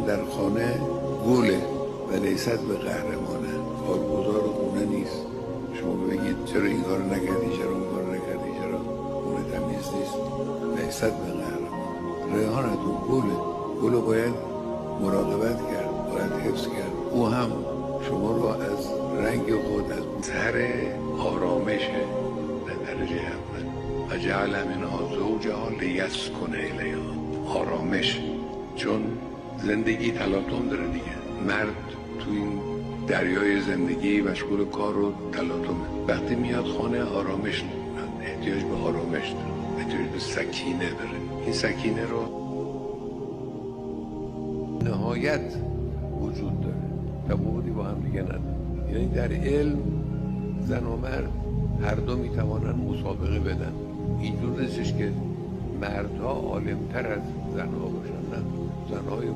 در خانه گوله و لیست به قهرمانه. کارگزار خونه نیست. شما بگید چرا این کار نکردی، چرا اون کار نکردی، چرا خونه تمیز نیست. لیست به قهرمان. ریحانتون گله باید مراقبت کرد، باید حفظ کرد. او هم شما رو از رنگ خود، از سر آرامشه در درجه اول و جعل منها زوجها لیسکن الیها. آرامش، چون زندگی تلاطم داره دیگه. مرد تو این دریای زندگی مشغول کار و تلاطمه. وقتی میاد خانه آرامش احتیاج به آرامش داره، احتیاج به سکینه داره. این سکینه رو نهایت وجود داره، تفاوتی با هم دیگه نداره. یعنی در علم زن و مرد هر دو میتوانن مسابقه بدن. اینجور نیستش که مردها عالمتر از زنها باشن، نه. زنهای